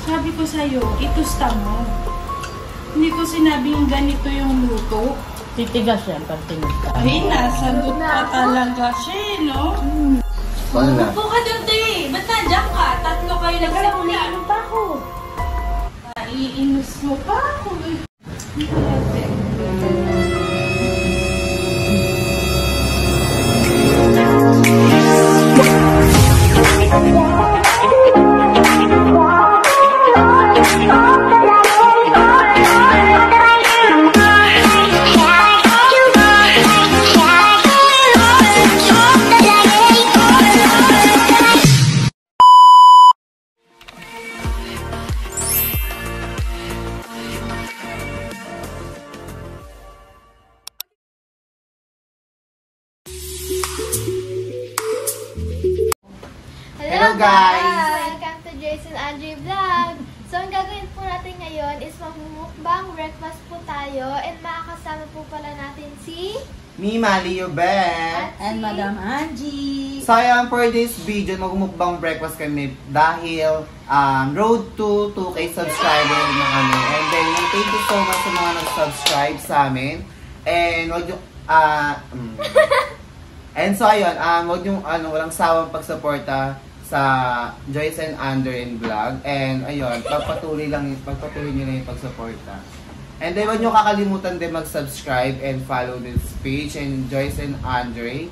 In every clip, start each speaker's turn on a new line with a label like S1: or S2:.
S1: Sabi ko sa'yo, itusta mo. Hindi ko sinabing ganito yung luto.
S2: Titigas yan pag tinusta.
S1: Ay, nasagot pa talaga siya, no? Upo ka doon, te. Ba't nandiyan ka? Tatlo kayo nagsimula.
S2: Ano pa ako?
S1: Naiinis mo pa ako.
S3: Hello guys! Welcome to Jason Andre Vlog! So, ang gagawin po natin ngayon is mamumukbang breakfast po tayo and makakasama po pala natin si...
S4: Mima, Leo Beth!
S2: And Madam Angie!
S4: So, ayan, for this video, magmumukbang breakfast kami dahil road to 2K subscriber na kami. And then, thank you so much sa mga nag-subscribe sa amin. And, wag yung... and so, ayun, wag yung walang sawang pagsuporta sa Joyce and Andre Vlog. And, ayun, pagpatuloy nyo lang yung pagsuporta. And then, huwag nyo kakalimutan din mag-subscribe and follow this page and Joyce and Andre.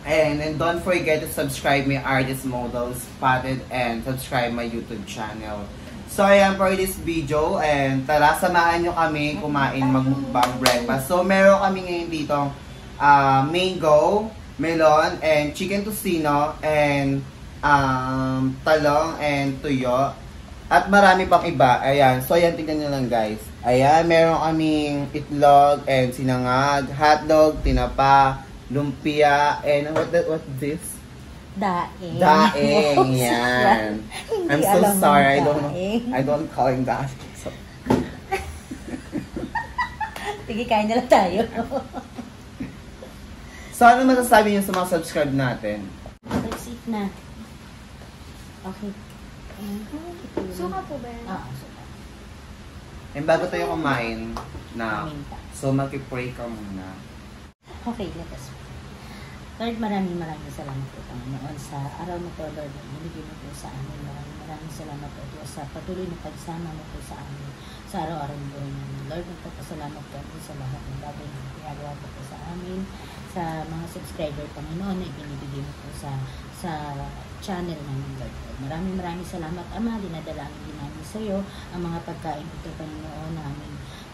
S4: And then, don't forget to subscribe my Artist Models Spotted and subscribe my YouTube channel. So, ayan for this video. And tara, samahan nyo kami kumain magmukbang breakfast. So, meron kami ngayon dito mango, melon, and chicken tocino, and talong, and tuyo. At marami pang iba. Ayan. So, ayan, tingnan nyo lang, guys. Ayan, meron kaming itlog and sinangag, hotdog, tinapa, lumpia, and what's this?
S2: Daing.
S4: Daing. Yan. I'm so sorry. I don't call him daing. So.
S2: Sige, kain na lang tayo.
S4: So, ano masasabi niyo sa mga subscribe natin?
S2: Let's eat na. Okay.
S3: Suka po ba yan?
S2: Suka.
S4: And bago tayo kumain na, so mag-pray ka muna.
S2: Okay, let us pray. Lord, maraming salamat po, Panginoon, sa araw na to, Lord, na binigyan mo po sa amin. Maraming salamat po, Diyos, sa patuloy na pagsama mo po sa amin sa araw-araw ng buhay namin. Lord, magpapasalamat po ako sa lahat ng bagay na ginagawa po sa amin, sa mga subscriber, Panginoon, na ibinibigay mo po sa channel namin, Lord. Maraming salamat, Ama. Dinadalangin din namin sa iyo ang mga pagkain ito, Panginoon, namin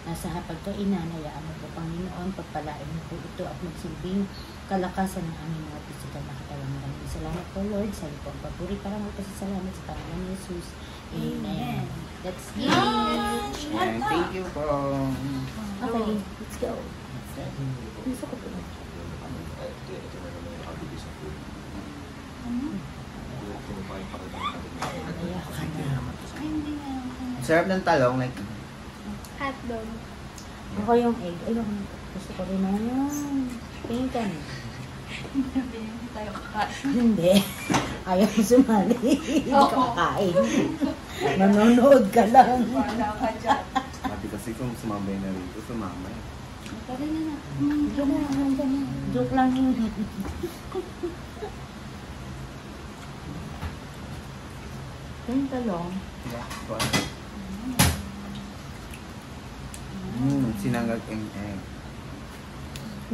S2: nasa hapagkainan. Hayaan mo po, Panginoon, pagpalain mo po ito at magsilbing kalakasan ng aming mga pisikal na katawan. Maraming salamat po, Lord. Sa iyo po ang papuri para magpasasalamat sa Panginoon Jesus. Amen. Let's eat.
S4: And thank you po.
S2: Okay, let's go. Gusto ko po.
S4: Sarap ng talong, like...
S3: Hotdog.
S2: Ako yung egg. Ayun, gusto ko rin na yan. Tingin ka na.
S1: Hindi tayo kakain.
S2: Hindi. Ayaw mo sumali. Hindi ka kakain. Manonood ka lang.
S1: Wala ka dyan.
S4: Mati kasi kung sumabay na rito, sumamay.
S1: Tara na.
S2: Diyan na. Joke lang yun. Yung talong.
S4: Sinangag and egg.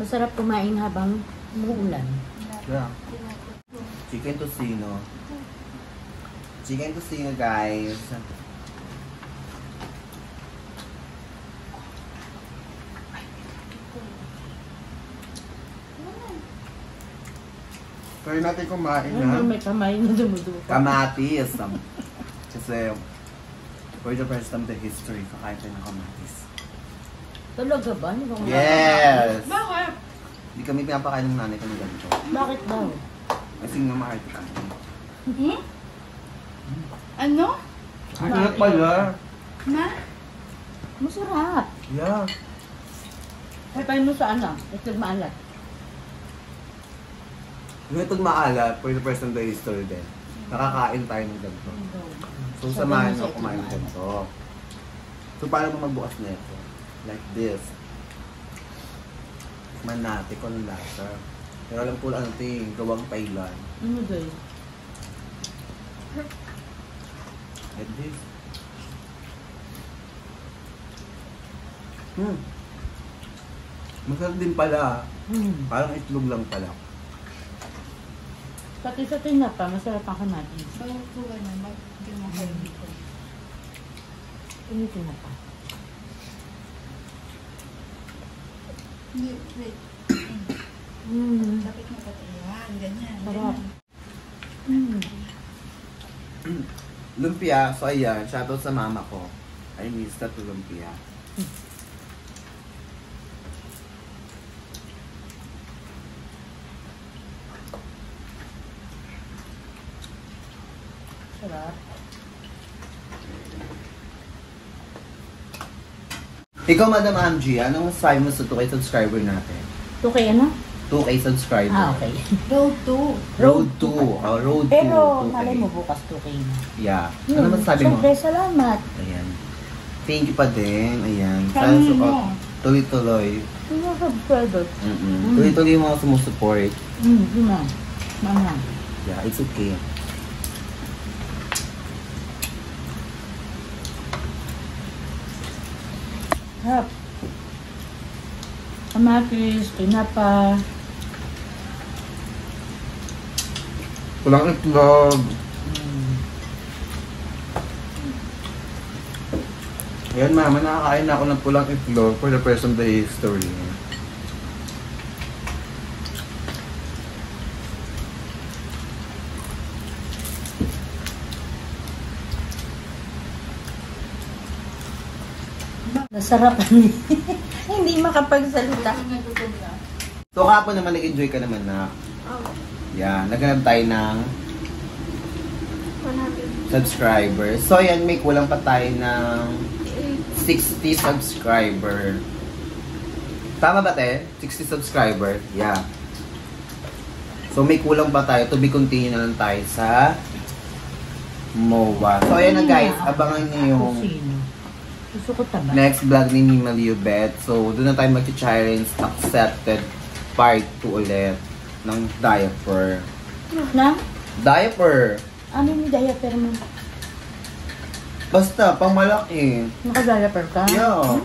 S2: Masarap kumain habang umuulan.
S4: Yeah. Chicken tocino. Chicken tocino, guys. Try natin kumain na.
S2: May kamay na dumuduka.
S4: Kamatis. Kasi, for the first time the history, kakain tayo ng kamatis.
S2: Talaga ba?
S4: Yes!
S1: Bakit?
S4: Hindi kami pinapakain ng nanay ko ng ganito.
S2: Bakit daw?
S4: Kasi nga maarte kami.
S1: Hmm? Ano?
S4: Ang hirap pala.
S1: Na?
S2: Masarap.
S4: Yeah.
S2: Ay, tayo mo sa ano? Ito maalat.
S4: Yung itong maalat, for the first time the history din. Nakakain tayo ng ganito. So, So, samahan nyo kumain ganito. So, paano mo magbukas na ito? Like this. Man natin kung anong lasa. Pero alam ko lang ito gawang Thailand.
S2: Ano guys?
S4: Like this. Masarap din pala. Parang itlog lang pala.
S2: Pati sa tinapa, masarap ang kamatis.
S1: So, kung gano'n, mag-gano'n dito.
S2: Ini tinapa.
S1: Hindi, wait. Dapat yan, ganyan.
S2: Sarap.
S4: Lumpia, so ayan, shoutout sa mama ko. I miss that lumpia.
S2: Sarap.
S4: Ikaw, Madam Angie, anong masasabi mo sa 2K subscriber natin?
S2: 2K ano?
S4: 2K subscriber.
S2: Ah, okay.
S1: Road 2.
S4: Road 2. Oh, road 2.
S2: Pero
S4: 2K.
S2: malay mo bukas 2K na.
S4: Yeah. Ano masasabi mo?
S2: Siyempre, salamat.
S4: Ayan. Thank you pa din. Ayan.
S1: Kami
S4: Sana
S1: mo.
S4: tuloy-tuloy.
S2: Mga subscribers.
S4: Tuloy-tuloy yung mga sumusupport.
S2: Yun na. Mama.
S4: Yeah, it's okay.
S2: Sarap. Kamatis, tinapa.
S4: Pulang itlog. Ayan, mama, nakakain na ako ng pulang itlog for the first of the history.
S2: Nasarapan niya. Hindi makapagsalita.
S4: So, kahapon naman, nag-enjoy ka naman na. Yeah, naghanap tayo ng
S3: 100.
S4: subscribers. So, ayan, may kulang pa tayo ng 60 subscriber. Tama ba, te? 60 subscriber? Yeah. So, may kulang pa tayo. To be continue na lang tayo sa MOA. So, ayan na guys. Abangan niyo yung
S2: Gusto ko taba.
S4: next vlog ni Mima Liubet. So, doon na tayo mag-challenge accepted part 2 ulit ng diaper.
S2: Na?
S4: Diaper!
S2: Ano yung diaper mo?
S4: Basta, pang malaki.
S2: Naka-diaper ka?
S4: Yeah.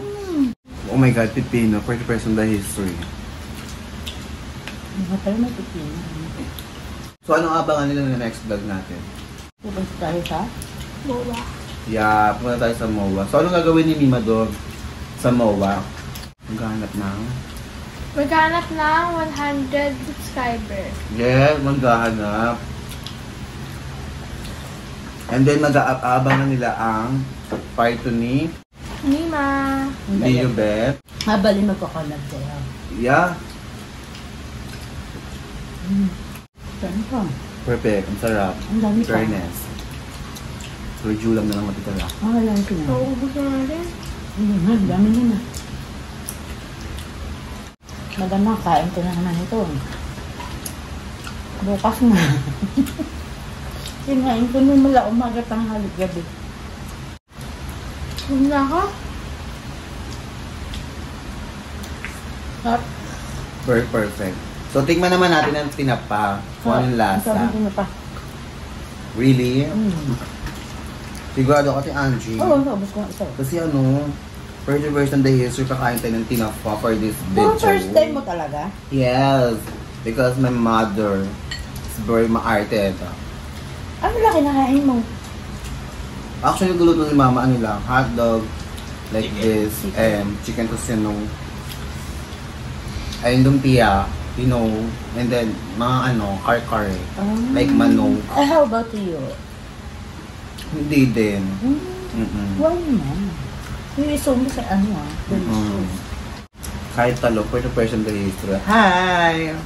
S4: Oh my God, Pipino. 40% the history.
S2: Mga pala may pipino.
S4: So, anong abangan nila na next vlog natin?
S2: Pupunta tayo sa?
S3: Boba.
S4: Yeah, pumunta tayo sa MOA. So, anong gagawin ni Mima doon sa MOA? Maghanap ng...
S3: Maghanap ng 100 subscribers.
S4: Yes, maghahanap. And then, mag-aabangan nila ang part 2 ni
S3: Mima.
S4: Liubet.
S2: Mabalin magkakalab kayo.
S4: Yeah.
S2: Saan ka?
S4: Perfect. Ang sarap.
S2: Ang dami pa.
S4: Fairness. Review lang na lang matitira.
S2: Alam ko na.
S3: Maubos na natin.
S2: Ang dami na. Maganda, kain ko na naman ito. Bukas na. Sinain ko na mula umaga tanghali gabi.
S3: Huwag na ako.
S2: Sarap.
S4: Very perfect. So, tingnan naman natin ang tinapa. Kung anong
S2: Ang sabi
S4: lasa.
S2: ko na pa.
S4: Really? Sigurado ka, Angie.
S2: Oo, naubos ko nga ito.
S4: Kasi ano, first version the history, kakain tayo ng tinapa for this video.
S2: Oh, first time mo talaga?
S4: Yes. Because my mother is very maarte ito.
S2: Ano lang kinakain mo?
S4: Actually, guluto ni mama, ano lang, hotdog, like this, and chicken tosinong, and lumpia, you know, and then, mga ano, kare-kare, like manok.
S2: How about you?
S4: Hindi din.
S2: Why naman? Yung iso mo sa ano delicious.
S4: Kahit talo, pwede person the history. Hi!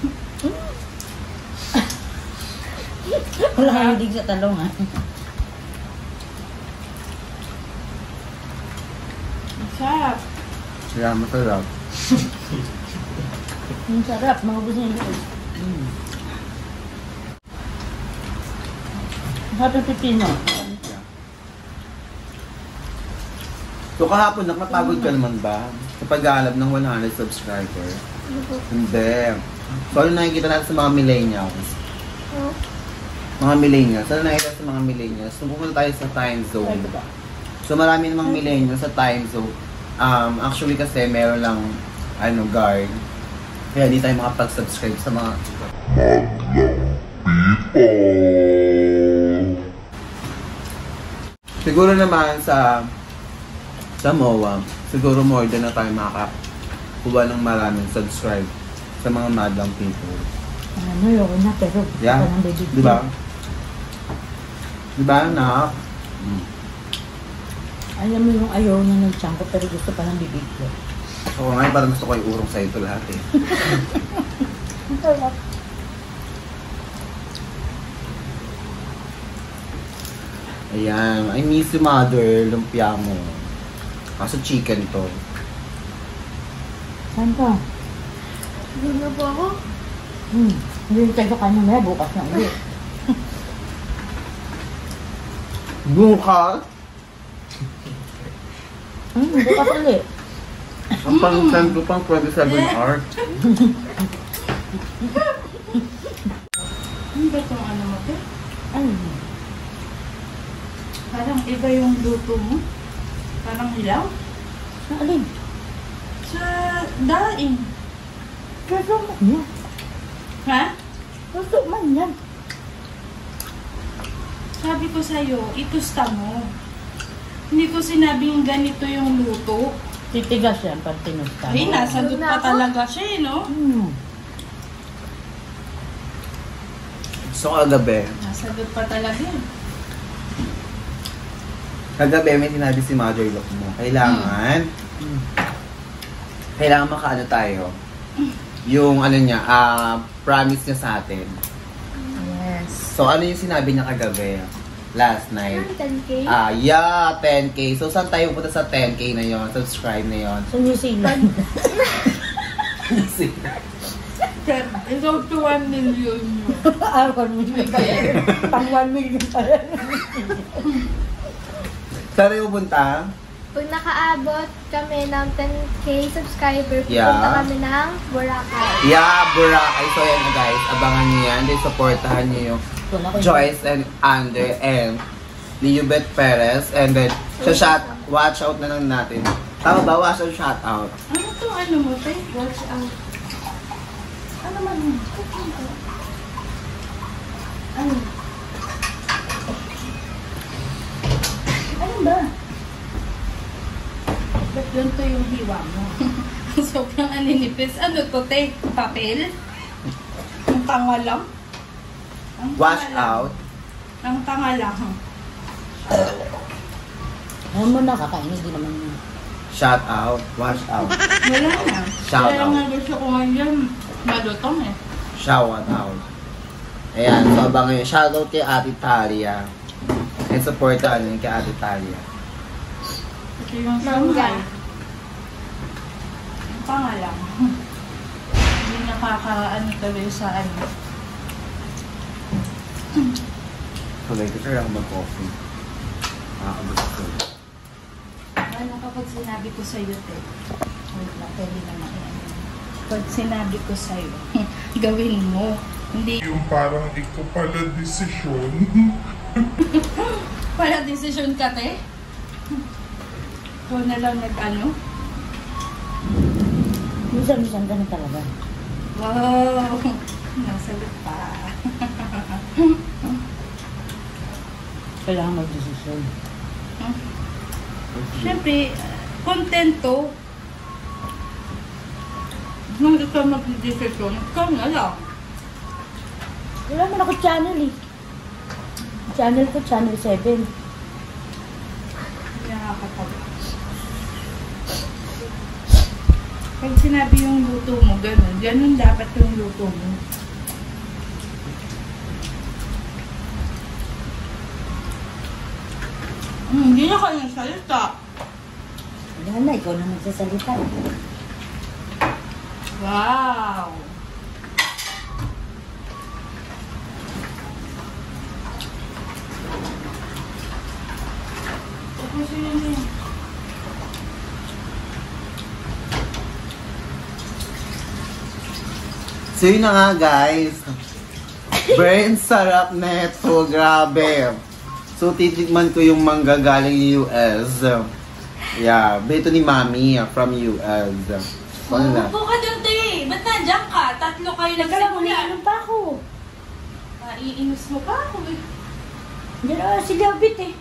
S2: Wala kang hilig sa talong ha.
S1: Sarap.
S4: Yeah, masarap.
S2: Ang sarap, maubos niya yung Happy pipino.
S4: So kahapon, napagod ka naman ba? Sa pag-aalab ng 100 subscriber? Hindi. So ano nakikita natin sa mga millennials? Mga millennials. Ano nakikita sa mga millennials? So pupunta tayo sa time zone. So marami namang millennials sa time zone. Actually kasi meron lang guard. Kaya di tayo makapag-subscribe sa mga siguro naman sa MOA, siguro more than na tayo makakuha ng maraming subscribe sa mga madlang people.
S2: Ano yun na, pero
S4: Yeah,
S2: parang baby.
S4: diba? Diba, anak?
S2: Alam mo yung ayaw niya ng tiyan ko, pero gusto pa ng bibig ko.
S4: Oo nga, parang gusto ko iurong sa ito lahat eh.
S2: Ang sarap.
S4: Ayan, I miss you, mother. Lumpia mo. Kaso chicken to.
S2: Saan ka?
S3: Gusto po ako.
S2: Hindi tayo ka na bukas na ulit.
S4: Bukas?
S2: Bukas ulit.
S4: Ang pang-send ko pang 27 hours.
S1: Ano ba itong ano mo, te?
S2: Ano?
S1: Parang iba yung luto mo. Parang hilaw.
S2: Sa alin?
S1: Sa daing.
S2: Gusto man yan.
S1: Ha?
S2: Gusto man yan.
S1: Sabi ko sa'yo, itusta mo. Hindi ko sinabing ganito yung luto.
S2: Titigas yan pag tinusta.
S1: Ay, nasagot pa talaga siya eh, no?
S4: So kagabi,
S1: Nasagot pa talaga eh.
S4: may sinabi si Mother Look mo. Kailangan makaano tayo. Yung promise niya sa atin.
S1: Yes.
S4: So ano yung sinabi niya kagabi? Last night.
S3: 10K?
S4: 10K. So saan tayo punta sa 10K na yon? Subscribe na yon.
S2: Sa New Zealand.
S1: Ikaw to 1 million yun.
S2: Ako 1 million pa yan. Pang 1 million pa yan.
S4: Saan tayo pupunta?
S3: Pag nakaabot kami ng 10K subscriber,
S4: Yeah.
S3: pupunta kami ng Boracay.
S4: Boracay. So yan guys, abangan niyo yan. Then supportahan niyo yung Joyce and Ander and Liubet Perez. And then, watch out na lang natin. Tama ba? Watch out, shout out.
S1: Ano to ano mo, te? Watch out. Ano man yun? Ano? Ano ba? Ba't ganito yung hiwa mo? Sobrang aninipis. Ano to, te? Papel? Ang tanga lang? Ang
S4: Watch
S1: tanga lang.
S4: out.
S1: Ang tanga lang.
S2: Alam mo na, kakainin din naman yun.
S4: Shout out. Watch out.
S1: Wala na.
S4: Shout
S1: Kaya
S4: out.
S1: nga gusto ko ngayon. Malutong eh.
S4: Shout out. Ayan, so abangan nyo. Shout out kay Ate Talia. And supportahan nyo kay Ate Talia.
S1: Ito yung
S3: Mangga.
S1: Shanghai. Ang tanga lang. Hindi nakakaano tuloy sa ano.
S4: Tuloy ko sir ako mag-coffee. Nakakagusto.
S1: Ano kapag sinabi ko sa'yo, te? Wait lang, pwede naman yan. Pag sinabi ko sa'yo, gawin mo. Hindi
S5: Yung parang ikaw pala desisyon.
S1: pala desisyon ka, te? Ikaw na lang nag-ano?
S2: Minsan ganun talaga.
S1: Wow! Nasagot pa.
S2: Kailangan mag-desisyon.
S1: Siyempre, kontento. Nung ikaw mag-desisyon, ikaw na lang.
S2: Wala man ako channel eh. Channel ko, channel 7.
S1: Nakakatawa. Pag sinabi yung luto mo, ganun dapat yung luto mo. Hindi na kayo salita.
S2: Wala na, ikaw na magsasalita.
S1: Wow! Tapos yun yun.
S4: So yun na nga guys. Brain sarap neto, grabe. So titikman ko yung mangga galing US. Yeah, bito ni Mami from US. Ano na?
S1: Upo ka dun, te. Ba't nandiyan ka? Tatlo kayo nagsimula.
S2: Ano pa ako?
S1: Iinus mo pa ako eh.
S2: Diyan na si Gabit eh.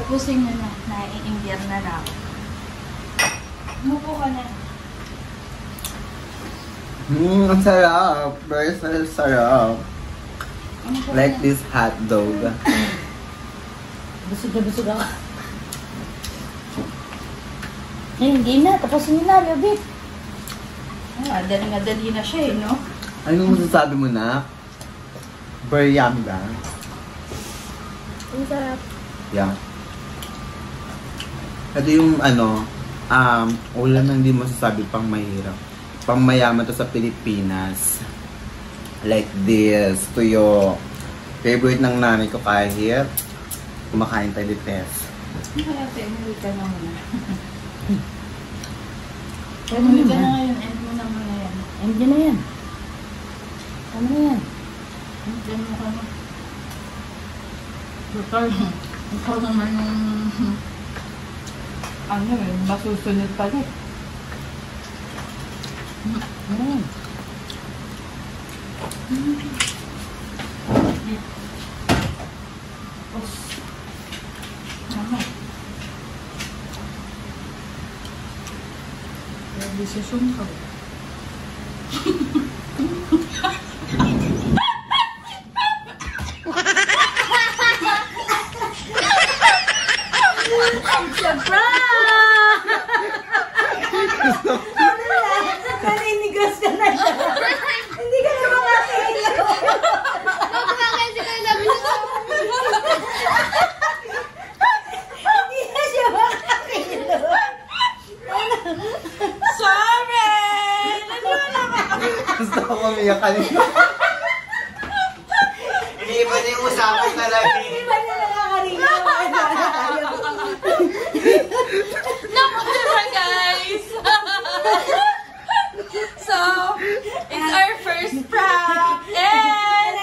S1: Tapusin nyo na. Naiinggir na lang. Umupo ka na.
S4: Ang sarap. Very sarap.
S1: Umupo ka
S4: Like
S1: na.
S4: this hot dog.
S2: Busog na busog ako. Eh, hindi na. Tapusin niyo na, Gabit.
S1: Madali na siya eh, no?
S4: Anong masasabi mo na? Very yummy ba?
S3: Ang sarap.
S4: Yeah. Ito yung ulam na hindi masasabi pang mahirap. Pang mayaman to sa Pilipinas. Like this. Ito yung favorite ng nanay ko kahit kumakain tayo ni Tess.
S1: Kaya umuwi ka na muna. Umuwi ka na ngayon. End mo na muna yan.
S2: Hindi na yan. Ano na yan?
S1: End mo ka na. Ikaw naman yung masusunod pa rin.
S2: Ano yan?
S1: Mama. Kaya desisyon ka.
S2: Naninigas ka na siya. Hindi ka na makakailaw.
S3: Kasi kayo labi na.
S2: Hindi na siya makakailaw.
S1: Sorry! Nagwala ka.
S4: Gusto ko umiyak kanina. Iniiba niya yung usapan talaga.
S2: Hindi ba na nakakarilaw?
S1: Naku, diba guys? So, it's our first prank. And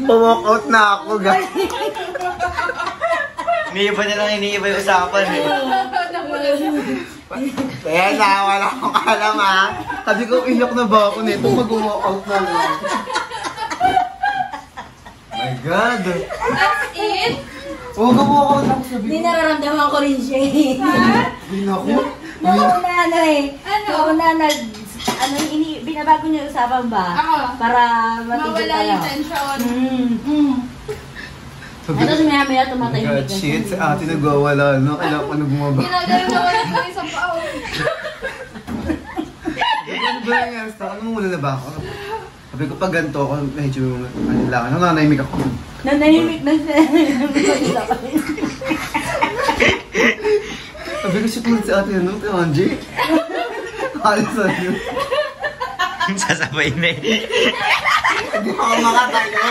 S4: Pa-walk out na ako, guys.
S6: Iniiba niya lang, iniiba yung usapan eh.
S4: Kaya na, wala akong alam ha. Sabi ko, iyak na ba ako nito? Mag-walk out na lang. My God.
S1: that's it.
S4: Oo, mag-walk out ako. Sabi
S2: Hindi
S4: ko,
S2: nararamdaman ko rin siya eh.
S4: hindi na ako.
S2: Noong una
S1: Ano?
S2: Noong una binabago niya yung usapan ba?
S1: Oo.
S2: Para matigil
S1: Mawala
S2: tayo.
S1: yung tension.
S4: Sabi
S2: Ano
S4: ko,
S2: si maya-maya
S4: my
S2: tumatay
S4: God, shit, si ate nagwawala, no? Kailangan ko na bumaba.
S3: Ginagano na wala ko isang pao.
S4: Ano ba nangyari sa akin? Namumula na ba ako? Sabi ko, pag ganito ako, medyo kailangan. Nananahimik ako.
S2: Nanahimik na siya.
S4: Sabi ko, shit mo si ate, ano? Ate Angie? Alis na yun.
S6: Sasabay na eh.
S4: Hindi ako makatayo.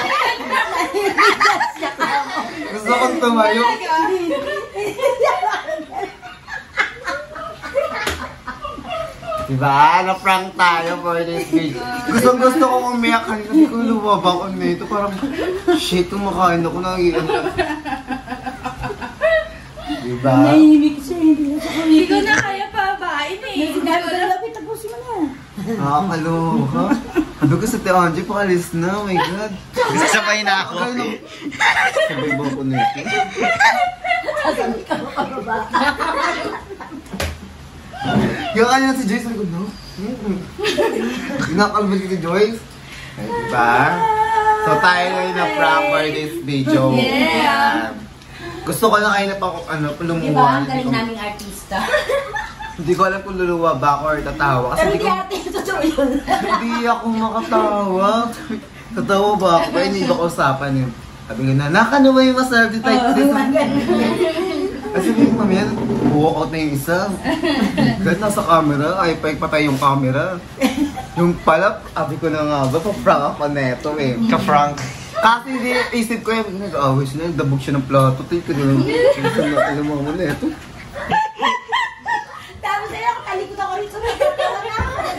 S4: Gusto kong tumayo. Diba? Na-prank tayo for this video. Gusto ko umiyak kanina kasi kung lumaba ko nito. Parang, shit, kumakain ako na Diba?
S2: Nanahimik siya. Hindi na siya
S1: Hindi ko na kaya pabain eh.
S2: Sinabi ko na, lapit, tapusin mo na.
S4: Nakakaloka. Sabi ko sa Teo Angie, pakalis na. Oh my God.
S6: Sasabay na ako.
S4: Sabay ba ako nito?
S2: Sasabi ka mo pababa.
S4: Yung kanina si Joyce, sabi ko, no? Ginakalbad ko si Joyce. Ay, diba? So tayo na yung na-prank for this video.
S1: Yeah.
S4: Gusto ko na kayo na
S2: Di ba?
S4: lumuha.
S2: Ang galing naming artista.
S4: Hindi ko alam kung luluwa ba ako or tatawa. Kasi
S2: Pero
S4: hindi
S2: di
S4: ko,
S2: ate, totoo yun.
S4: hindi ako makatawa. Tatawa ba ako? Kaya hindi ba kausapan yun? Sabi ko na, nakano ba yung masarap si type this? Kasi yung mamaya, walk out na yung isa. Kahit nasa camera, ay patay yung camera. Yung pala, abi ko na nga ba, pa-prank ako neto eh.
S6: Ka-Frank.
S4: Kasi hindi, isip ko yung nag-aaway sila, dabog siya ng plato. Take ko na lang, alam mo neto.
S2: Tapos ay nakatalikod ako rito.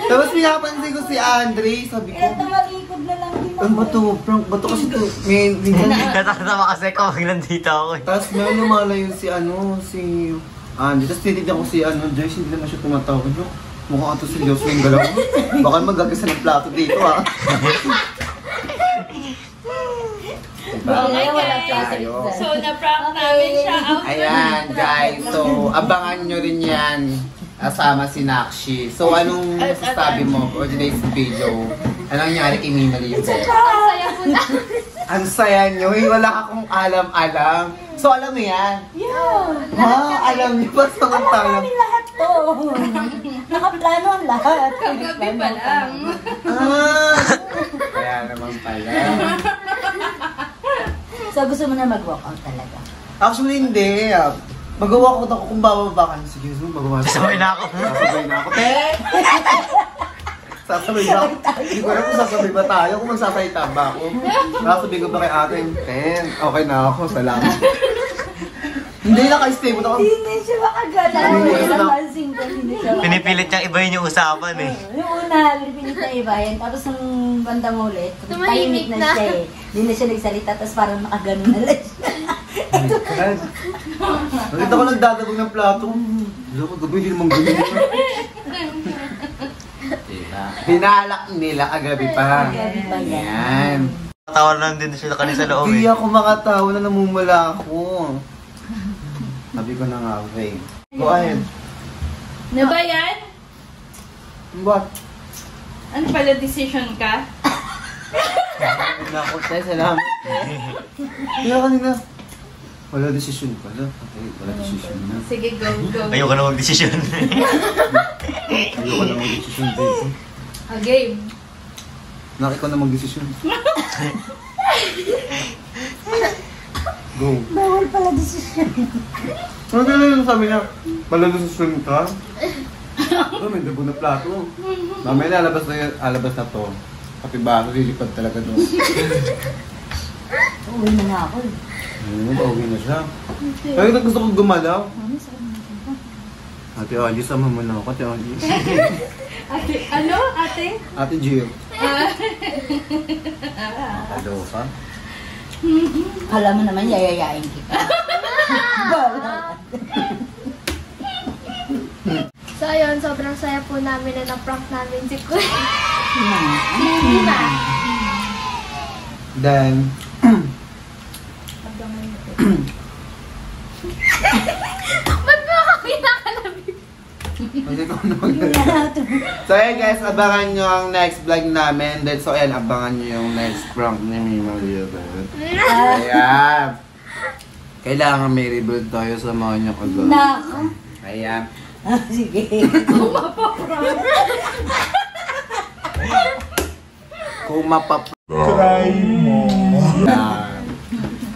S4: Tapos pinapansin ko si Andre, sabi ko,
S2: Kaya tumalikod na lang din
S4: ano ba to? Prank ba to? Kasi to, may
S6: Natakatama kasi ako pag nandito ako eh.
S4: tapos may lumalayo si si Andre. Tapos tinitignan ko si Joyce, hindi naman siya tumatawag. No? Mukha ka to si Jocelyn Galaw. Baka magagasa ng plato dito ha.
S2: Okay, wala
S1: guys.
S2: plastic.
S1: So, na-prank namin siya.
S4: Ayan guys, so abangan nyo rin yan. Kasama si Nakshi. So anong masasabi mo for today's video? Anong nangyari kay Mima Leo?
S3: Ang saya po na.
S4: Ang saya nyo, wala akong alam-alam. So alam mo yan?
S2: Yeah.
S4: Ha? Alam niyo ba samantalang?
S2: Kami lahat to. Nakaplano ang lahat.
S1: Kagabi pa lang.
S4: Kaya naman pala.
S2: So gusto mo na mag-walkout talaga?
S4: Actually hindi. Magawa ko kung bababa ka. Sige, magawa ko.
S6: Sasabay na ako.
S4: Sasabay na ako. Sasabay na ako. Hindi ko alam kung sasabay ba tayo. Kung magsasalita ba ako. Sasabihin ko ba kay ate? Okay na ako. Salamat. Hindi naka-stay mo na ako.
S2: Hindi siya makagala.
S4: Hindi
S2: Hindi
S4: na.
S2: namansin ko. Hindi siya
S6: Pinipilit niyang ibahin yung usapan eh.
S2: Yung una, pinipilit na iba yan. Tapos nung banda mo ulit,
S3: Tumahimik
S2: tahimik
S3: na.
S2: siya eh. Hindi na siya nagsalita, tapos parang nakaganon na lang siya.
S4: Nakita ko nagdadabog ng plato. Wala ko gabi, hindi naman ganyan. Binalak nila kagabi pa.
S2: Kagabi pa yan.
S4: Yan.
S6: Tawa lang din sila kanina sa loob
S4: Hindi
S6: eh.
S4: ako makatawa na namumula ako. Sabi ko na nga, okay. Go ahead.
S1: Na ba yan?
S4: What?
S1: Ano pala decision ka?
S4: Naku, tayo, salamat. Kaya kanina. Wala desisyon pala. Okay, wala desisyon na.
S1: Sige, go.
S6: Ayoko na mag-desisyon.
S4: Ayoko na mag-desisyon dito.
S1: Game.
S4: Nakiko na mag-desisyon. Go.
S2: Bawal pala desisyon.
S4: Ano na yung sabi niya? Malalusosyon ka? May dabo na plato. Mamaya alabas na to. Pati ba ako lilipad talaga doon.
S2: Uwi na nga ako eh.
S4: Pauwi na siya. Kaya gusto kong gumalaw. Ate Oli, sama mo na ako. Ate Oli.
S1: Ate, ano? Ate?
S4: Ate Jill. Hello ka?
S2: Alam mo naman, yayayain kita.
S3: So ayun, sobrang saya po namin na na-prank namin si Kuya. Mima.
S4: Then,
S3: Ba't mo kami nakalabit?
S4: hindi ko na magdala. So ayan guys, abangan nyo ang next vlog namin. Then so ayan, abangan nyo yung next prank ni Mima Leo. Ayan. Kailangan may rebuild tayo sa mga nyo kagad.
S2: Nako.
S4: Ayan.
S2: Sige.
S4: Kung mapap...
S5: Try mo.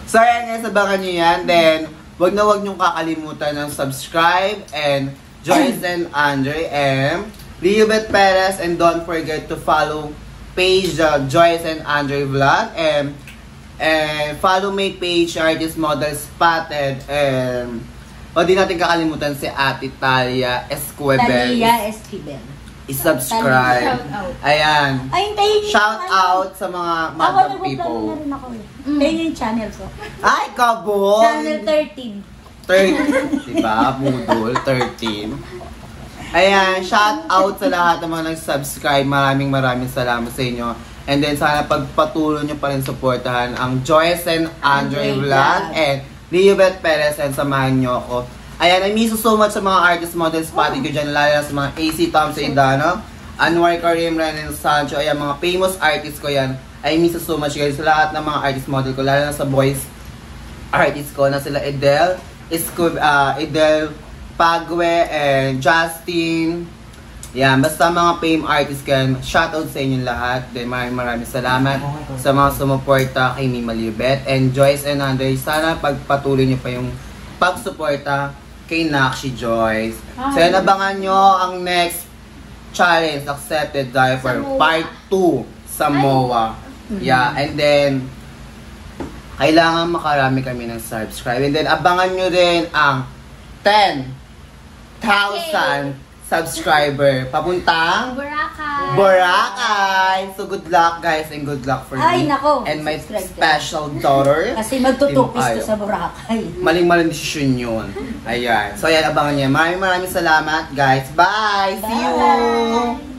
S4: So ayan guys, abangan nyo yan. Then, wag nyo kakalimutan ng subscribe and Joyce and Andre and Leobet Perez, and don't forget to follow page Joyce and Andre Vlog and follow my page Artist Model Spotted, and di natin kakalimutan si Ate Talia Esquivel.
S2: Talia Esquivel.
S4: I-subscribe.
S1: Shout out.
S4: Ayan.
S2: Ay, hintayin niyo
S4: Shout
S2: yung ano.
S4: out sa mga
S2: Ako,
S4: madam
S2: nagbablog
S4: people.
S2: na rin ako eh. Hintayin niyo yung channel ko.
S4: Ay, kabon!
S2: Channel 13.
S4: 13. Diba? Budol. 13. Ayan, shout out sa lahat ng mga nag-subscribe. Maraming salamat sa inyo. And then sana pagpatuloy nyo pa rin supportahan ang Joyce and Andre
S2: Andre
S4: Vlog
S2: Vlog.
S4: and Leobet Perez, and samahan nyo ako. Ayan, I miss you so much sa mga artist models pati ko dyan, lalo na sa mga AC Tom Saidano, Anwar Karim, Renan Sancho, ayan, mga famous artists ko yan. I miss you so much guys sa lahat ng mga artist model ko, lalo na sa boys artists ko na sila Edel Pagwe and Justin. Yan, basta mga fame artists ko yan. Shoutout sa inyo lahat. Then maraming salamat sa mga sumuporta kay Mima Liobet and Joyce and Andre. Sana pagpatuloy niyo pa yung pagsuporta kay Nakshi Joyce. So yan, abangan nyo ang next challenge, Accepted Diaper,
S3: Sa MOA.
S4: part 2 sa MOA. Yeah, and then, kailangan makarami kami ng subscribe. And then, abangan nyo rin ang 10,000 subscriber papuntang
S3: Boracay.
S4: Boracay. So, good luck guys and good luck for
S2: Ay,
S4: me
S2: nako.
S4: and my
S2: Subscribe ka.
S4: special daughter.
S2: Kasi magtutupis
S4: Ayaw.
S2: to sa Boracay.
S4: Maling-maling desisyon yun. Ayan. So, ayan, abangan niya. Maraming salamat, guys. Bye! See you!
S2: Bye!